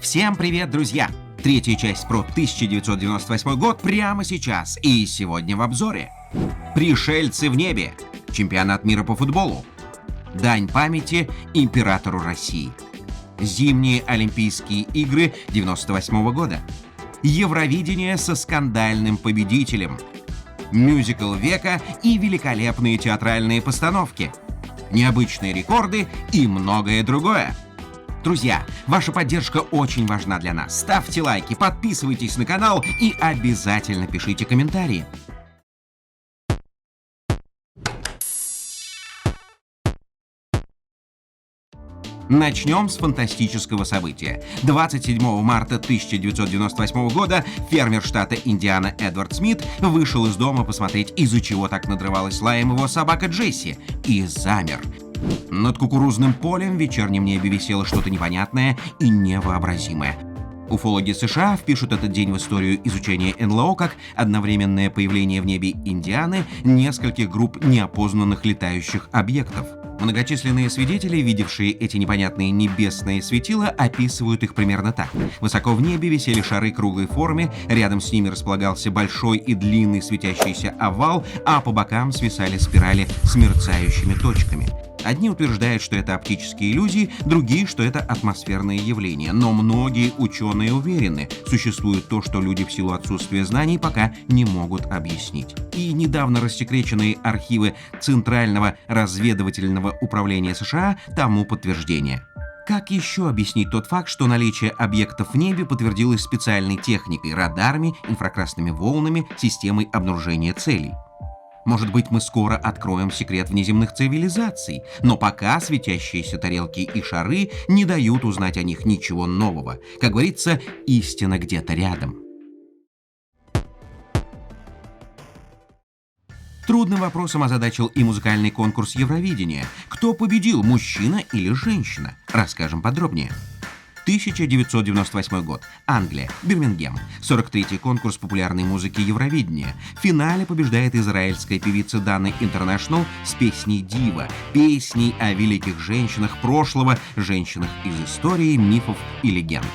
Всем привет, друзья! Третья часть про 1998 год прямо сейчас и сегодня в обзоре. Пришельцы в небе. Чемпионат мира по футболу. Дань памяти императору России. Зимние Олимпийские игры 98 года. Евровидение со скандальным победителем. Мюзикл века и великолепные театральные постановки. Необычные рекорды и многое другое. Друзья, ваша поддержка очень важна для нас. Ставьте лайки, подписывайтесь на канал и обязательно пишите комментарии. Начнем с фантастического события. 27 марта 1998 года фермер штата Индиана Эдвард Смит вышел из дома посмотреть, из-за чего так надрывалась лаем его собака Джесси, и замер. Над кукурузным полем в вечернем небе висело что-то непонятное и невообразимое. Уфологи США впишут этот день в историю изучения НЛО как одновременное появление в небе Индианы нескольких групп неопознанных летающих объектов. Многочисленные свидетели, видевшие эти непонятные небесные светила, описывают их примерно так. Высоко в небе висели шары круглой формы, рядом с ними располагался большой и длинный светящийся овал, а по бокам свисали спирали с мерцающими точками. Одни утверждают, что это оптические иллюзии, другие, что это атмосферные явления. Но многие ученые уверены, существует то, что люди в силу отсутствия знаний пока не могут объяснить. И недавно рассекреченные архивы Центрального разведывательного управления США тому подтверждение. Как еще объяснить тот факт, что наличие объектов в небе подтвердилось специальной техникой, радарами, инфракрасными волнами, системой обнаружения целей? Может быть, мы скоро откроем секрет внеземных цивилизаций, но пока светящиеся тарелки и шары не дают узнать о них ничего нового. Как говорится, истина где-то рядом. Трудным вопросом озадачил и музыкальный конкурс Евровидения. Кто победил, мужчина или женщина? Расскажем подробнее. 1998 год. Англия. Бирмингем. 43-й конкурс популярной музыки Евровидения. В финале побеждает израильская певица Дана Интернешнл с песней «Дива», песней о великих женщинах прошлого, женщинах из истории, мифов и легенд.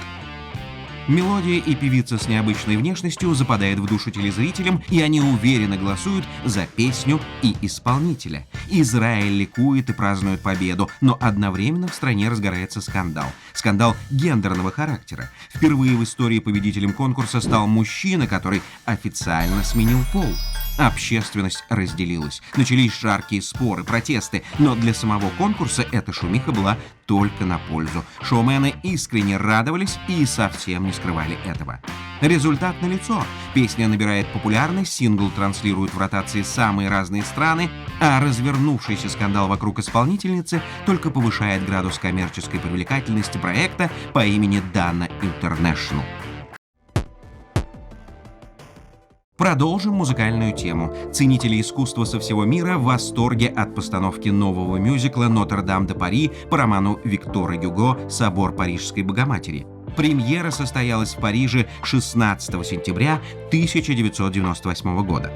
Мелодия и певица с необычной внешностью западает в душу телезрителям, и они уверенно голосуют за песню и исполнителя. Израиль ликует и празднует победу, но одновременно в стране разгорается скандал. Скандал гендерного характера. Впервые в истории победителем конкурса стал мужчина, который официально сменил пол. Общественность разделилась. Начались жаркие споры, протесты, но для самого конкурса эта шумиха была только на пользу. Шоумены искренне радовались и совсем не скрывали этого. Результат налицо. Песня набирает популярность, сингл транслируют в ротации самые разные страны, а развернувшийся скандал вокруг исполнительницы только повышает градус коммерческой привлекательности проекта по имени Dana International. Продолжим музыкальную тему. Ценители искусства со всего мира в восторге от постановки нового мюзикла «Нотр-Дам-де-Пари» по роману Виктора Гюго «Собор Парижской Богоматери». Премьера состоялась в Париже 16 сентября 1998 года.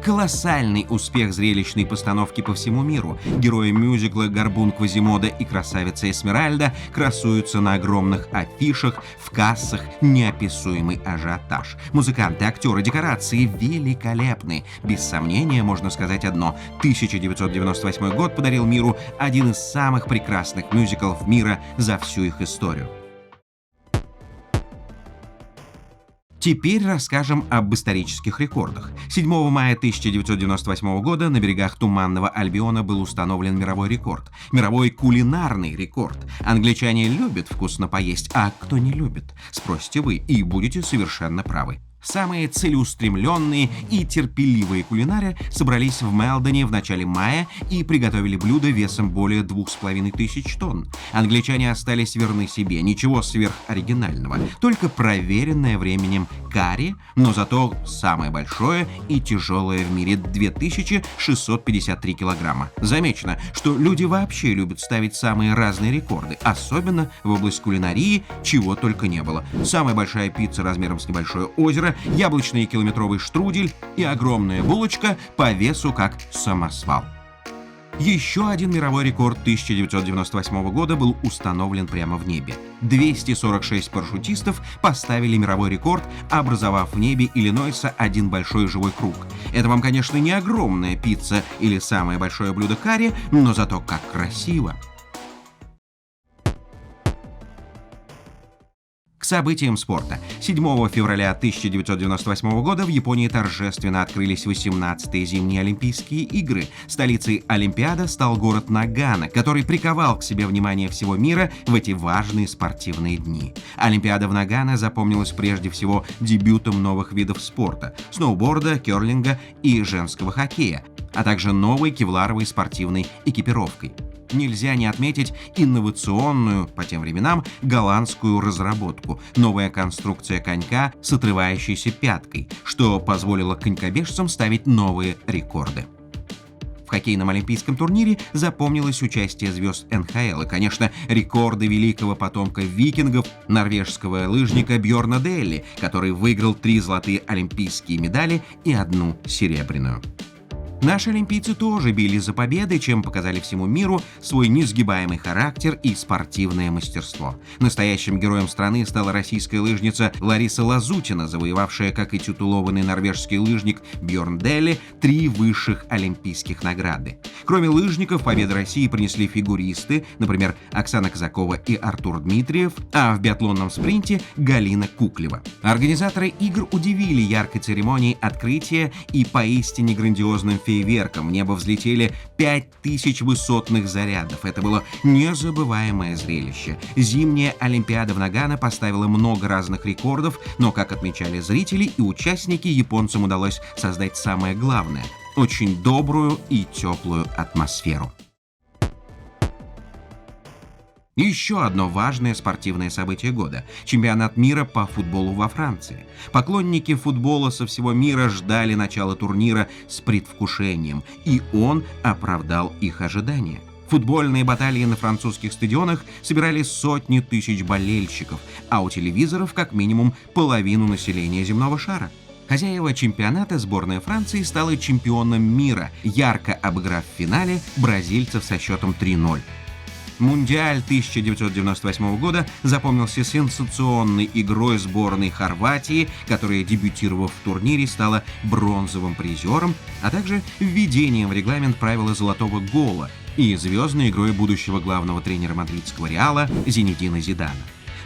Колоссальный успех зрелищной постановки по всему миру. Герои мюзикла Горбун Квазимода и красавица Эсмеральда красуются на огромных афишах, в кассах, неописуемый ажиотаж. Музыканты, актеры, декорации великолепны. Без сомнения, можно сказать одно: 1998 год подарил миру один из самых прекрасных мюзиклов мира за всю их историю. Теперь расскажем об исторических рекордах. 7 мая 1998 года на берегах Туманного Альбиона был установлен мировой рекорд. Мировой кулинарный рекорд. Англичане любят вкусно поесть, а кто не любит? Спросите вы, и будете совершенно правы. Самые целеустремленные и терпеливые кулинары собрались в Мелдоне в начале мая и приготовили блюдо весом более 2500 тонн. Англичане остались верны себе, ничего сверхоригинального, только проверенное временем карри, но зато самое большое и тяжелое в мире — 2653 килограмма. Замечено, что люди вообще любят ставить самые разные рекорды, особенно в область кулинарии, чего только не было. Самая большая пицца размером с небольшое озеро, яблочный километровый штрудель и огромная булочка по весу как самосвал. Еще один мировой рекорд 1998 года был установлен прямо в небе. 246 парашютистов поставили мировой рекорд, образовав в небе Иллинойса один большой живой круг. Это вам, конечно, не огромная пицца или самое большое блюдо карри, но зато как красиво. К событиям спорта. 7 февраля 1998 года в Японии торжественно открылись 18-е зимние Олимпийские игры. Столицей Олимпиады стал город Нагано, который приковал к себе внимание всего мира в эти важные спортивные дни. Олимпиада в Нагано запомнилась прежде всего дебютом новых видов спорта – сноуборда, керлинга и женского хоккея, а также новой кевларовой спортивной экипировкой. Нельзя не отметить инновационную, по тем временам, голландскую разработку – новая конструкция конька с отрывающейся пяткой, что позволило конькобежцам ставить новые рекорды. В хоккейном олимпийском турнире запомнилось участие звезд НХЛ и, конечно, рекорды великого потомка викингов, норвежского лыжника Бьорна Делли, который выиграл 3 золотые олимпийские медали и 1 серебряную. Наши олимпийцы тоже бились за победы, чем показали всему миру свой несгибаемый характер и спортивное мастерство. Настоящим героем страны стала российская лыжница Лариса Лазутина, завоевавшая, как и титулованный норвежский лыжник Бьорн Делли, 3 высших олимпийских награды. Кроме лыжников, победы России принесли фигуристы, например, Оксана Казакова и Артур Дмитриев, а в биатлонном спринте Галина Куклева. Организаторы игр удивили яркой церемонией открытия и поистине грандиозным фейерверком. В небо взлетели 5000 высотных зарядов. Это было незабываемое зрелище. Зимняя Олимпиада в Нагано поставила много разных рекордов, но, как отмечали зрители и участники, японцам удалось создать самое главное – очень добрую и теплую атмосферу. Еще одно важное спортивное событие года – чемпионат мира по футболу во Франции. Поклонники футбола со всего мира ждали начала турнира с предвкушением, и он оправдал их ожидания. Футбольные баталии на французских стадионах собирали сотни тысяч болельщиков, а у телевизоров как минимум половину населения земного шара. Хозяева чемпионата сборная Франции стала чемпионом мира, ярко обыграв в финале бразильцев со счетом 3-0. Мундиаль 1998 года запомнился сенсационной игрой сборной Хорватии, которая, дебютировав в турнире, стала бронзовым призером, а также введением в регламент правила золотого гола и звездной игрой будущего главного тренера мадридского Реала Зинедина Зидана.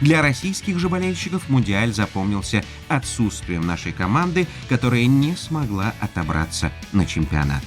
Для российских же болельщиков Мундиаль запомнился отсутствием нашей команды, которая не смогла отобраться на чемпионат.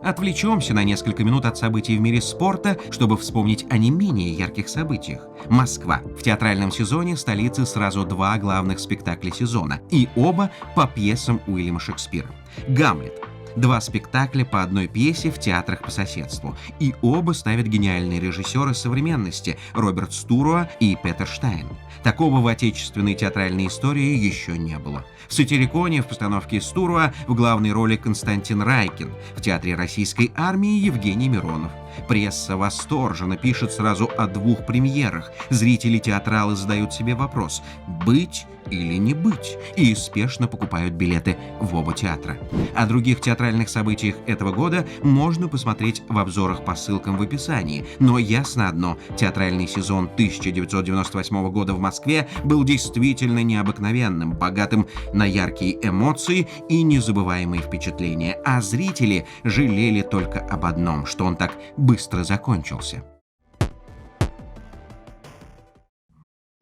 Отвлечемся на несколько минут от событий в мире спорта, чтобы вспомнить о не менее ярких событиях. Москва. В театральном сезоне столицы сразу 2 главных спектакля сезона, и оба по пьесам Уильяма Шекспира. «Гамлет». 2 спектакля по одной пьесе в театрах по соседству, и оба ставят гениальные режиссеры современности Роберт Стуруа и Петер Штайн. Такого в отечественной театральной истории еще не было. В «Сатириконе» в постановке Стуруа в главной роли Константин Райкин, в театре российской армии Евгений Миронов. Пресса восторженно пишет сразу о 2 премьерах. Зрители-театралы задают себе вопрос – быть или не быть, и спешно покупают билеты в оба театра. О других театральных событиях этого года можно посмотреть в обзорах по ссылкам в описании, но ясно одно – театральный сезон 1998 года в Москве был действительно необыкновенным, богатым на яркие эмоции и незабываемые впечатления, а зрители жалели только об одном, что он так быстро закончился.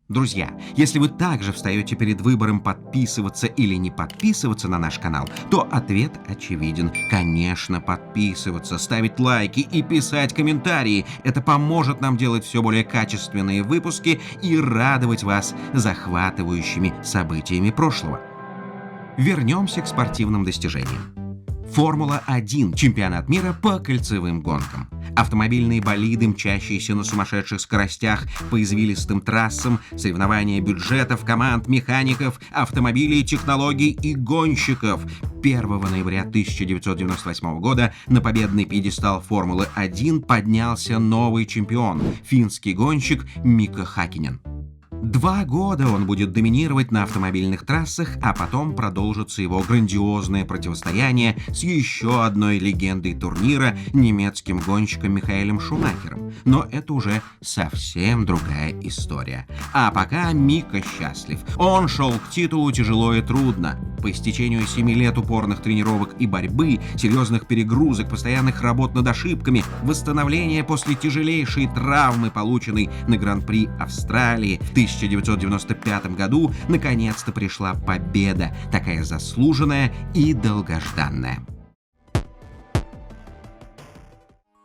Друзья, если вы также встаете перед выбором подписываться или не подписываться на наш канал, то ответ очевиден. Конечно, подписываться, ставить лайки и писать комментарии. Это поможет нам делать все более качественные выпуски и радовать вас захватывающими событиями прошлого. Вернемся к спортивным достижениям. Формула-1 – чемпионат мира по кольцевым гонкам. Автомобильные болиды, мчащиеся на сумасшедших скоростях по извилистым трассам, соревнования бюджетов, команд, механиков, автомобилей, технологий и гонщиков. 1 ноября 1998 года на победный пьедестал Формулы-1 поднялся новый чемпион – финский гонщик Мика Хаккинен. 2 года он будет доминировать на автомобильных трассах, а потом продолжится его грандиозное противостояние с еще одной легендой турнира, немецким гонщиком Михаэлем Шумахером. Но это уже совсем другая история. А пока Мика счастлив. Он шел к титулу тяжело и трудно. По истечению 7 лет упорных тренировок и борьбы, серьезных перегрузок, постоянных работ над ошибками, восстановления после тяжелейшей травмы, полученной на Гран-при Австралии в 1995 году, наконец-то пришла победа, такая заслуженная и долгожданная.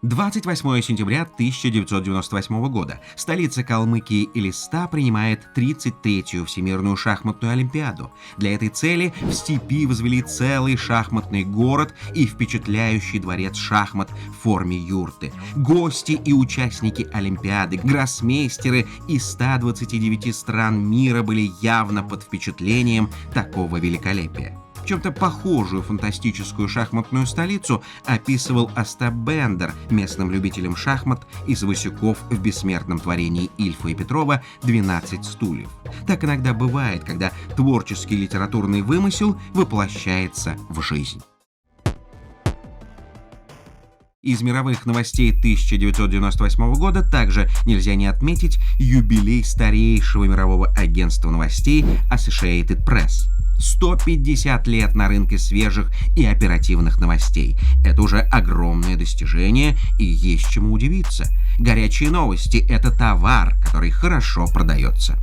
28 сентября 1998 года столица Калмыкии Элиста принимает 33-ю Всемирную шахматную олимпиаду. Для этой цели в степи возвели целый шахматный город и впечатляющий дворец шахмат в форме юрты. Гости и участники олимпиады, гроссмейстеры из 129 стран мира были явно под впечатлением такого великолепия. Чем-то похожую фантастическую шахматную столицу описывал Остап Бендер местным любителям шахмат из Васюков в бессмертном творении Ильфа и Петрова «12 стульев». Так иногда бывает, когда творческий литературный вымысел воплощается в жизнь. Из мировых новостей 1998 года также нельзя не отметить юбилей старейшего мирового агентства новостей Associated Press. 150 лет на рынке свежих и оперативных новостей. Это уже огромное достижение, и есть чему удивиться. Горячие новости – это товар, который хорошо продается.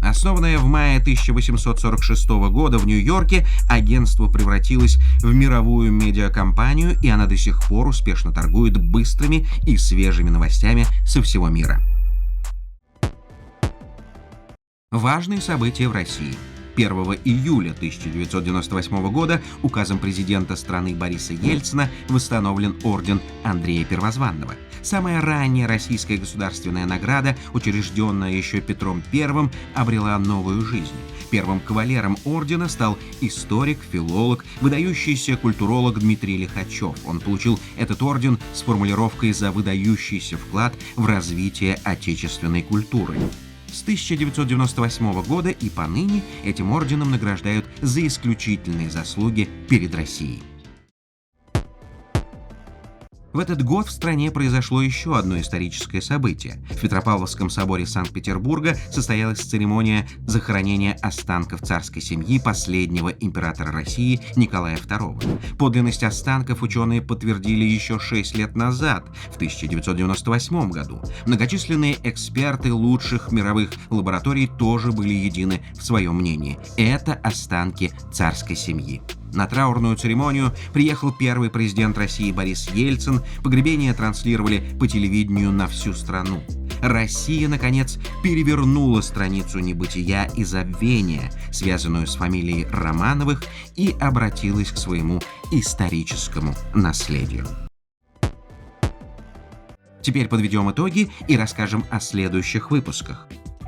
Основанное в мае 1846 года в Нью-Йорке, агентство превратилось в мировую медиакомпанию, и она до сих пор успешно торгует быстрыми и свежими новостями со всего мира. Важные события в России. 1 июля 1998 года указом президента страны Бориса Ельцина восстановлен орден Андрея Первозванного. Самая ранняя российская государственная награда, учрежденная еще Петром I, обрела новую жизнь. Первым кавалером ордена стал историк, филолог, выдающийся культуролог Дмитрий Лихачев. Он получил этот орден с формулировкой «за выдающийся вклад в развитие отечественной культуры». С 1998 года и поныне этим орденом награждают за исключительные заслуги перед Россией. В этот год в стране произошло еще одно историческое событие. В Петропавловском соборе Санкт-Петербурга состоялась церемония захоронения останков царской семьи последнего императора России Николая II. Подлинность останков ученые подтвердили еще 6 лет назад, в 1998 году. Многочисленные эксперты лучших мировых лабораторий тоже были едины в своем мнении. Это останки царской семьи. На траурную церемонию приехал первый президент России Борис Ельцин, погребение транслировали по телевидению на всю страну. Россия, наконец, перевернула страницу небытия и забвения, связанную с фамилией Романовых, и обратилась к своему историческому наследию. Теперь подведем итоги и расскажем о следующих выпусках.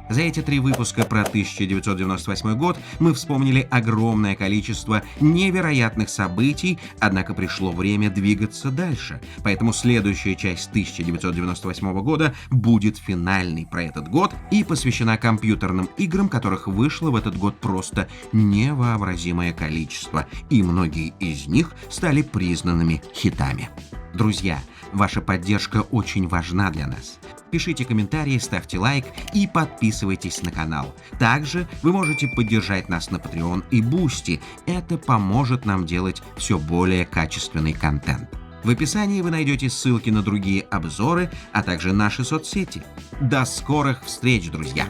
За эти 3 выпуска про 1998 год мы вспомнили огромное количество невероятных событий, однако пришло время двигаться дальше. Поэтому следующая часть 1998 года будет финальной про этот год и посвящена компьютерным играм, которых вышло в этот год просто невообразимое количество, и многие из них стали признанными хитами. Друзья, ваша поддержка очень важна для нас. Пишите комментарии, ставьте лайк и подписывайтесь на канал. Также вы можете поддержать нас на Patreon и Boosty. Это поможет нам делать все более качественный контент. В описании вы найдете ссылки на другие обзоры, а также наши соцсети. До скорых встреч, друзья!